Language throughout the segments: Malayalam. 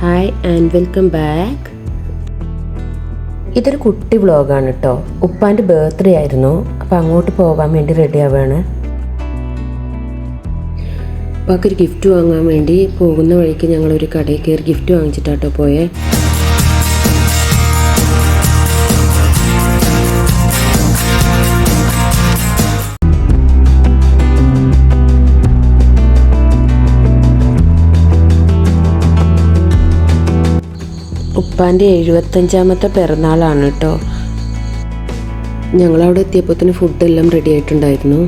Hi and welcome back. ഇതൊരു കുട്ടി വ്ളോഗാണ് കേട്ടോ. ഉപ്പാൻ്റെ ബർത്ത്ഡേ ആയിരുന്നു, അപ്പോൾ അങ്ങോട്ട് പോകാൻ വേണ്ടി റെഡി ആവുകയാണ്. ഉപ്പാക്കൊരു ഗിഫ്റ്റ് വാങ്ങാൻ വേണ്ടി പോകുന്ന വഴിക്ക് ഞങ്ങളൊരു കടയിൽ കയറി ഗിഫ്റ്റ് വാങ്ങിച്ചിട്ടാട്ടോ പോയേ. ഉപ്പാൻ്റെ 75ാമത്തെ പിറന്നാളാണ് കേട്ടോ. ഞങ്ങളവിടെ എത്തിയപ്പോഴത്തേന് ഫുഡെല്ലാം റെഡി ആയിട്ടുണ്ടായിരുന്നു.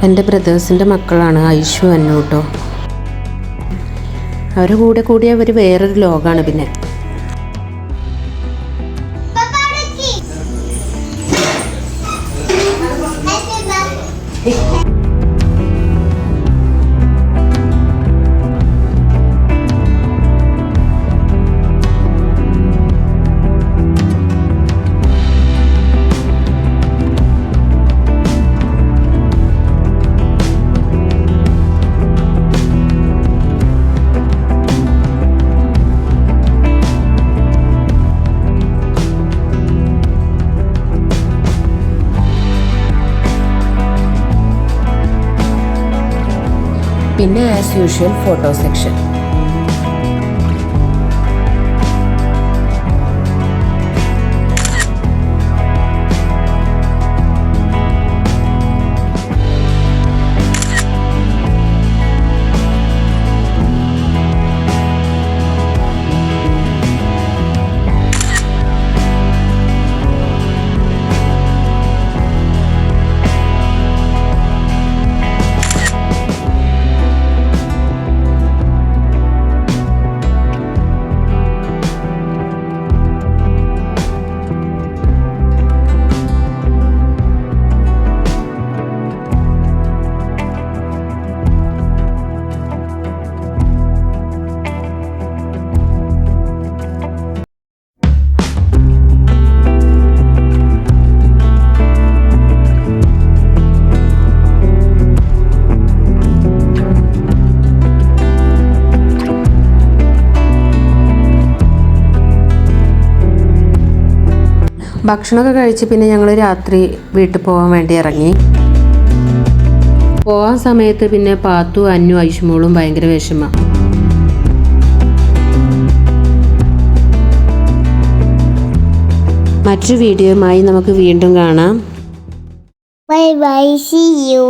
എൻ്റെ ബ്രദേഴ്സിൻ്റെ മക്കളാണ് ഐഷു അന്നു കേട്ടോ. അവരുടെ കൂടെ കൂടി അവർ വേറൊരു ലോകമാണ്. പിന്നെ പിന്നെ ആസ് യൂഷ്വൽ ഫോട്ടോ സെക്ഷൻ. ഭക്ഷണമൊക്കെ കഴിച്ച് പിന്നെ ഞങ്ങൾ രാത്രി വീട്ടിൽ പോകാൻ വേണ്ടി ഇറങ്ങി. പോകാൻ സമയത്ത് പിന്നെ പാത്തു അന്നു ഐഷുമോളും ഭയങ്കര വിഷമം. മറ്റൊരു വീഡിയോയുമായി നമുക്ക് വീണ്ടും കാണാം. Bye bye, see U.